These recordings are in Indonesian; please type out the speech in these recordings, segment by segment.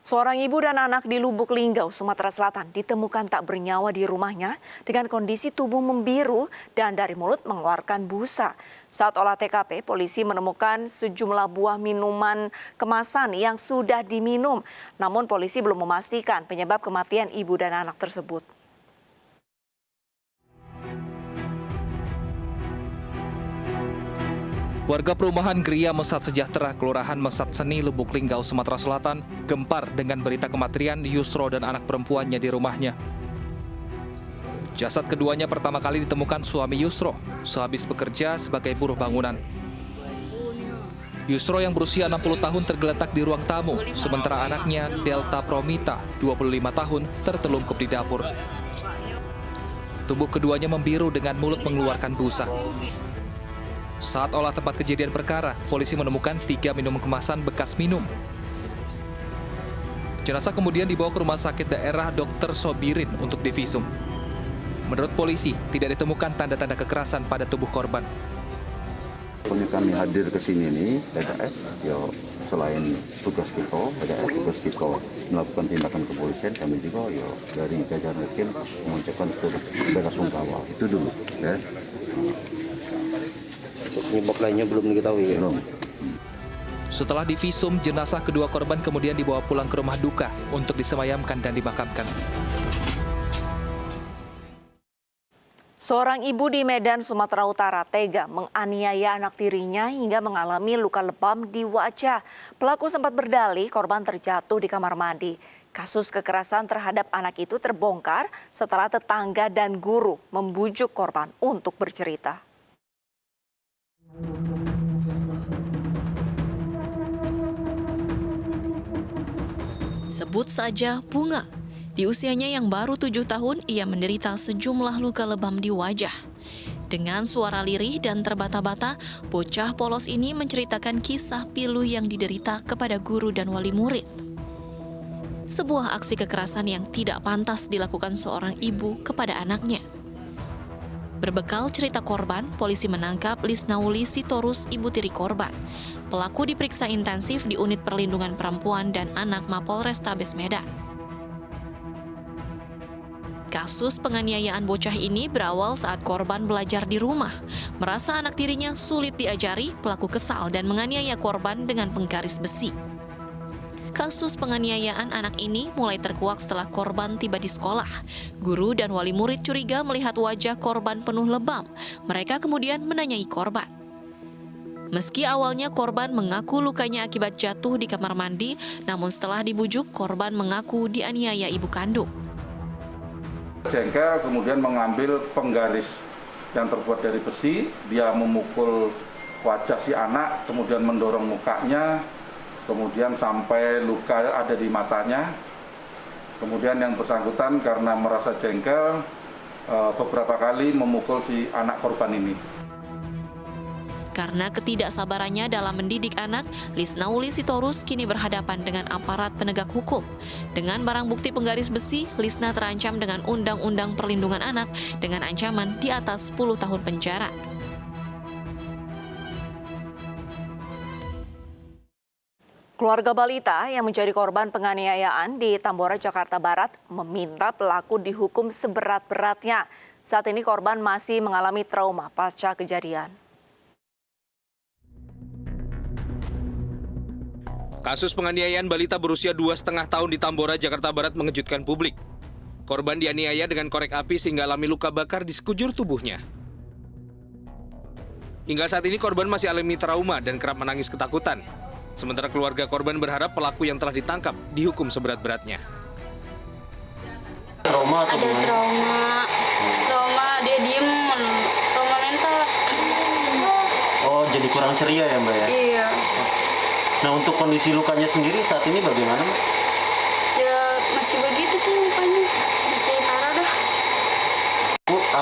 Seorang ibu dan anak di Lubuk Linggau, Sumatera Selatan ditemukan tak bernyawa di rumahnya dengan kondisi tubuh membiru dan dari mulut mengeluarkan busa. Saat olah TKP, polisi menemukan sejumlah buah minuman kemasan yang sudah diminum. Namun polisi belum memastikan penyebab kematian ibu dan anak tersebut. Warga perumahan Gria Mesat Sejahtera, Kelurahan Mesat Seni, Lubuk Linggau, Sumatera Selatan, gempar dengan berita kematian Yusro dan anak perempuannya di rumahnya. Jasad keduanya pertama kali ditemukan suami Yusro, sehabis bekerja sebagai buruh bangunan. Yusro yang berusia 60 tahun tergeletak di ruang tamu, sementara anaknya Delta Promita, 25 tahun, tertelungkup di dapur. Tubuh keduanya membiru dengan mulut mengeluarkan busa. Saat olah tempat kejadian perkara, polisi menemukan 3 minuman kemasan bekas minum. Jenazah kemudian dibawa ke rumah sakit daerah Dr. Sobirin untuk divisum. Menurut polisi, tidak ditemukan tanda-tanda kekerasan pada tubuh korban. Kami hadir ke sini nih, selain tugas kita melakukan tindakan kepolisian, kami juga dari jajaran tim mengucapkan bela sungkawa. Itu dulu, ya. Penyebab lainnya belum diketahui. Setelah divisum, jenazah kedua korban kemudian dibawa pulang ke rumah duka untuk disemayamkan dan dimakamkan. Seorang ibu di Medan, Sumatera Utara tega menganiaya anak tirinya hingga mengalami luka lebam di wajah. Pelaku sempat berdalih korban terjatuh di kamar mandi. Kasus kekerasan terhadap anak itu terbongkar setelah tetangga dan guru membujuk korban untuk bercerita. Sebut saja Bunga. Di usianya yang baru 7 tahun, ia menderita sejumlah luka lebam di wajah. Dengan suara lirih dan terbata-bata, bocah polos ini menceritakan kisah pilu yang diderita kepada guru dan wali murid. Sebuah aksi kekerasan yang tidak pantas dilakukan seorang ibu kepada anaknya. Berbekal cerita korban, polisi menangkap Lisnauli Sitorus, ibu tiri korban. Pelaku diperiksa intensif di Unit Perlindungan Perempuan dan Anak Mapolrestabes Medan. Kasus penganiayaan bocah ini berawal saat korban belajar di rumah. Merasa anak tirinya sulit diajari, pelaku kesal dan menganiaya korban dengan penggaris besi. Kasus penganiayaan anak ini mulai terkuak setelah korban tiba di sekolah. Guru dan wali murid curiga melihat wajah korban penuh lebam. Mereka kemudian menanyai korban. Meski awalnya korban mengaku lukanya akibat jatuh di kamar mandi, namun setelah dibujuk, korban mengaku dianiaya ibu kandung. Jengkel kemudian mengambil penggaris yang terbuat dari besi, dia memukul wajah si anak, kemudian mendorong mukanya, kemudian sampai luka ada di matanya. Kemudian yang bersangkutan karena merasa jengkel, beberapa kali memukul si anak korban ini. Karena ketidaksabarannya dalam mendidik anak, Lisnauli Sitorus kini berhadapan dengan aparat penegak hukum. Dengan barang bukti penggaris besi, Lisna terancam dengan Undang-Undang Perlindungan Anak dengan ancaman di atas 10 tahun penjara. Keluarga balita yang menjadi korban penganiayaan di Tambora, Jakarta Barat meminta pelaku dihukum seberat-beratnya. Saat ini korban masih mengalami trauma pasca kejadian. Kasus penganiayaan balita berusia 2,5 tahun di Tambora, Jakarta Barat mengejutkan publik. Korban dianiaya dengan korek api sehingga alami luka bakar di sekujur tubuhnya. Hingga saat ini korban masih alami trauma dan kerap menangis ketakutan. Sementara keluarga korban berharap pelaku yang telah ditangkap dihukum seberat-beratnya. Trauma atau ada trauma dia diem, trauma mental. Oh, jadi kurang ceria ya Mbak ya? Iya. Nah, untuk kondisi lukanya sendiri saat ini bagaimana Mbak? Ya masih begitu tuh lukanya, masih parah dah.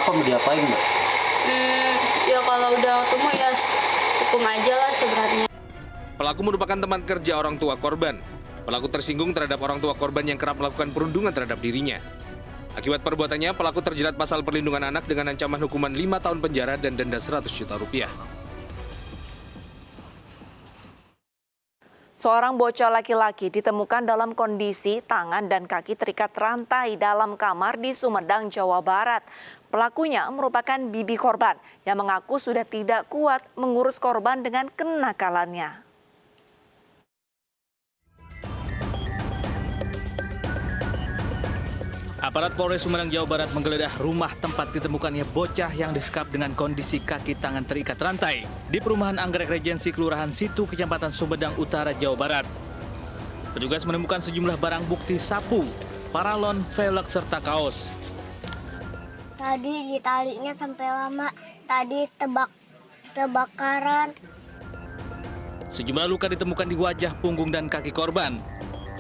Apa mau diapain Mbak? Ya kalau udah ketemu ya hukum aja lah seberatnya. Pelaku merupakan teman kerja orang tua korban. Pelaku tersinggung terhadap orang tua korban yang kerap melakukan perundungan terhadap dirinya. Akibat perbuatannya, pelaku terjerat pasal perlindungan anak dengan ancaman hukuman 5 tahun penjara dan denda Rp100 juta. Seorang bocah laki-laki ditemukan dalam kondisi tangan dan kaki terikat rantai dalam kamar di Sumedang, Jawa Barat. Pelakunya merupakan bibi korban yang mengaku sudah tidak kuat mengurus korban dengan kenakalannya. Aparat Polres Sumedang, Jawa Barat menggeledah rumah tempat ditemukannya bocah yang disekap dengan kondisi kaki tangan terikat rantai di perumahan Anggrek Regensi, Kelurahan Situ, Kecamatan Sumedang Utara, Jawa Barat. Petugas menemukan sejumlah barang bukti sapu, paralon, velg, serta kaos. Tadi ditalinya sampai lama, tadi tebakaran. Sejumlah luka ditemukan di wajah, punggung, dan kaki korban.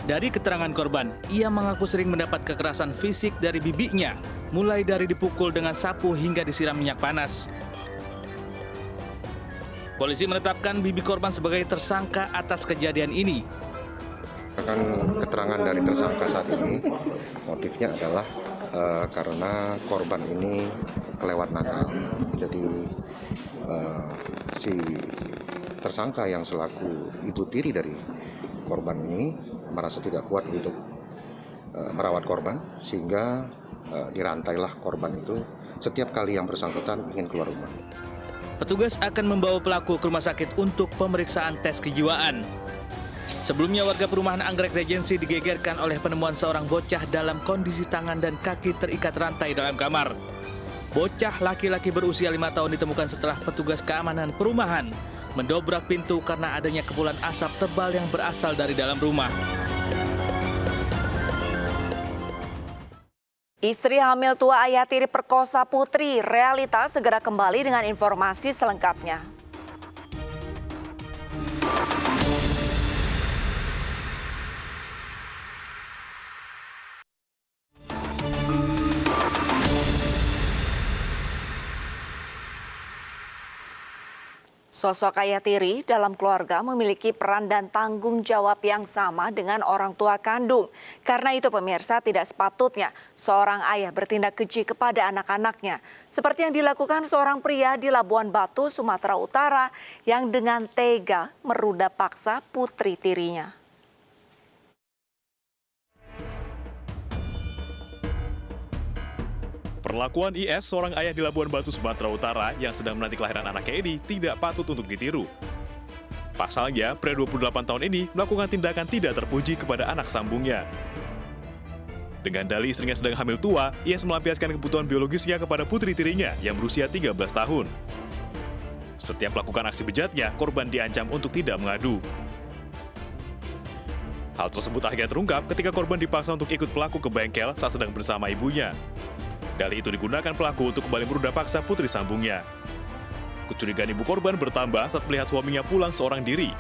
Dari keterangan korban, ia mengaku sering mendapat kekerasan fisik dari bibinya, mulai dari dipukul dengan sapu hingga disiram minyak panas. Polisi menetapkan bibi korban sebagai tersangka atas kejadian ini. Keterangan dari tersangka saat ini, motifnya adalah karena korban ini kelewat nakal. Jadi si tersangka yang selaku ibu tiri dari korban ini merasa tidak kuat untuk merawat korban, sehingga dirantailah korban itu setiap kali yang bersangkutan ingin keluar rumah. Petugas akan membawa pelaku ke rumah sakit untuk pemeriksaan tes kejiwaan. Sebelumnya warga perumahan Anggrek Regensi digegerkan oleh penemuan seorang bocah dalam kondisi tangan dan kaki terikat rantai dalam kamar. Bocah laki-laki berusia 5 tahun ditemukan setelah petugas keamanan perumahan mendobrak pintu karena adanya kepulan asap tebal yang berasal dari dalam rumah. Istri hamil tua ayah tiri perkosa putri, Realita segera kembali dengan informasi selengkapnya. Sosok ayah tiri dalam keluarga memiliki peran dan tanggung jawab yang sama dengan orang tua kandung. Karena itu pemirsa, tidak sepatutnya seorang ayah bertindak keji kepada anak-anaknya. Seperti yang dilakukan seorang pria di Labuan Batu, Sumatera Utara yang dengan tega meruda paksa putri tirinya. Perlakuan IS, seorang ayah di Labuan Batu, Sumatera Utara yang sedang menanti kelahiran anaknya ini tidak patut untuk ditiru. Pasalnya, pria 28 tahun ini melakukan tindakan tidak terpuji kepada anak sambungnya. Dengan dalih istrinya sedang hamil tua, IS melampiaskan kebutuhan biologisnya kepada putri tirinya yang berusia 13 tahun. Setiap melakukan aksi bejatnya, korban diancam untuk tidak mengadu. Hal tersebut akhirnya terungkap ketika korban dipaksa untuk ikut pelaku ke bengkel saat sedang bersama ibunya. Dalih itu digunakan pelaku untuk kembali meruda paksa putri sambungnya. Kecurigaan ibu korban bertambah saat melihat suaminya pulang seorang diri.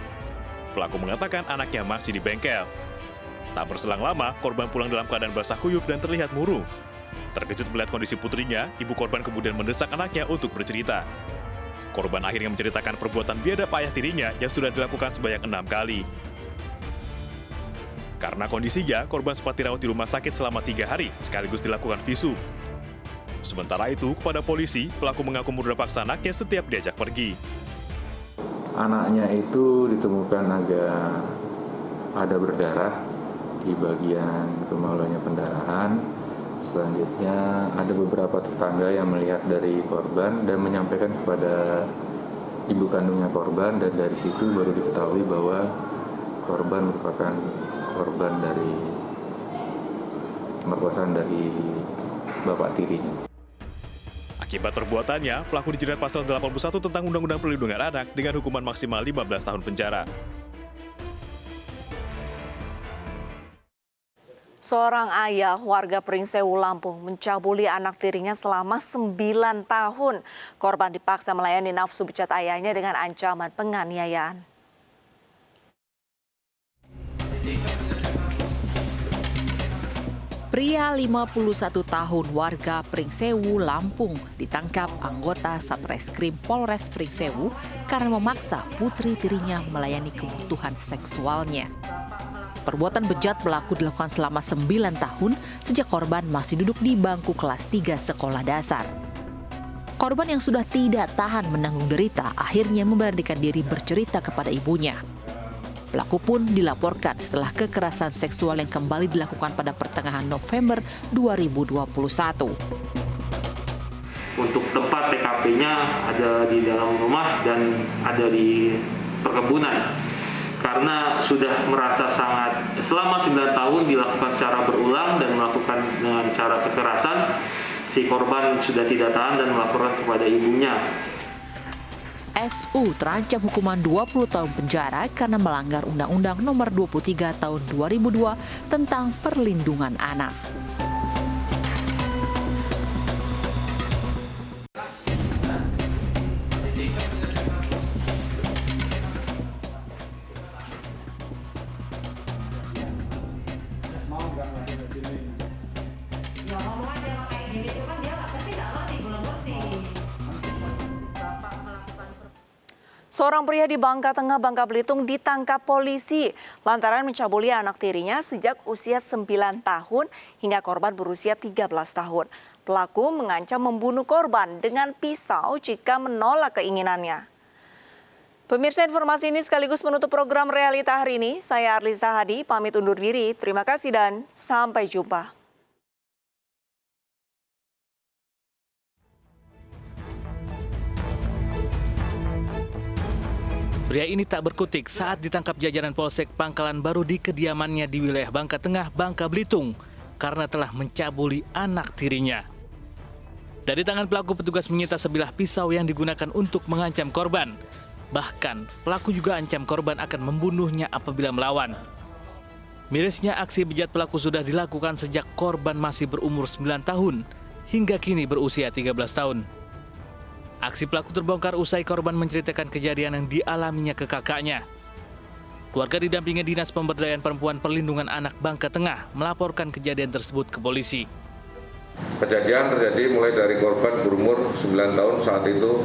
Pelaku mengatakan anaknya masih di bengkel. Tak berselang lama, korban pulang dalam keadaan basah kuyup dan terlihat murung. Terkejut melihat kondisi putrinya, ibu korban kemudian mendesak anaknya untuk bercerita. Korban akhirnya menceritakan perbuatan biadab ayah tirinya yang sudah dilakukan sebanyak 6 kali. Karena kondisinya, korban sempat dirawat di rumah sakit selama 3 hari, sekaligus dilakukan visum. Sementara itu, kepada polisi, pelaku mengaku meruda paksa anaknya setiap diajak pergi. Anaknya itu ditemukan agak ada berdarah di bagian kemaluannya, pendarahan. Selanjutnya, ada beberapa tetangga yang melihat dari korban dan menyampaikan kepada ibu kandungnya korban, dan dari situ baru diketahui bahwa korban merupakan korban dari pemerkosaan dari bapak tirinya. Akibat perbuatannya, pelaku dijerat pasal 81 tentang Undang-Undang Perlindungan Anak dengan hukuman maksimal 15 tahun penjara. Seorang ayah warga Pringsewu, Lampung mencabuli anak tirinya selama 9 tahun. Korban dipaksa melayani nafsu bejat ayahnya dengan ancaman penganiayaan. Pria 51 tahun warga Pringsewu, Lampung ditangkap anggota Satreskrim Polres Pringsewu karena memaksa putri tirinya melayani kebutuhan seksualnya. Perbuatan bejat pelaku dilakukan selama 9 tahun sejak korban masih duduk di bangku kelas 3 sekolah dasar. Korban yang sudah tidak tahan menanggung derita akhirnya memberanikan diri bercerita kepada ibunya. Pelaku pun dilaporkan setelah kekerasan seksual yang kembali dilakukan pada pertengahan November 2021. Untuk tempat TKP-nya ada di dalam rumah dan ada di perkebunan. Karena sudah merasa selama 9 tahun dilakukan secara berulang dan melakukan dengan cara kekerasan, si korban sudah tidak tahan dan melaporkan kepada ibunya. SU terancam hukuman 20 tahun penjara karena melanggar Undang-Undang Nomor 23 Tahun 2002 tentang Perlindungan Anak. Seorang pria di Bangka Tengah, Bangka Belitung ditangkap polisi lantaran mencabuli anak tirinya sejak usia 9 tahun hingga korban berusia 13 tahun. Pelaku mengancam membunuh korban dengan pisau jika menolak keinginannya. Pemirsa, informasi ini sekaligus menutup program Realita hari ini. Saya Arlisa Hadi, pamit undur diri. Terima kasih dan sampai jumpa. Pria ini tak berkutik saat ditangkap jajaran Polsek Pangkalan Baru di kediamannya di wilayah Bangka Tengah, Bangka Belitung karena telah mencabuli anak tirinya. Dari tangan pelaku, petugas menyita sebilah pisau yang digunakan untuk mengancam korban. Bahkan, pelaku juga ancam korban akan membunuhnya apabila melawan. Mirisnya, aksi bejat pelaku sudah dilakukan sejak korban masih berumur 9 tahun hingga kini berusia 13 tahun. Aksi pelaku terbongkar usai korban menceritakan kejadian yang dialaminya ke kakaknya. Keluarga didampingi Dinas Pemberdayaan Perempuan Perlindungan Anak Bangka Tengah melaporkan kejadian tersebut ke polisi. Kejadian terjadi mulai dari korban berumur 9 tahun saat itu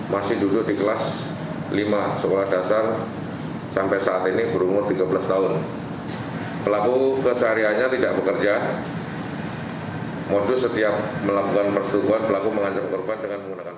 masih duduk di kelas 5 sekolah dasar sampai saat ini berumur 13 tahun. Pelaku kesehariannya tidak bekerja. Modus setiap melakukan persetubuhan, pelaku mengancam korban dengan menggunakan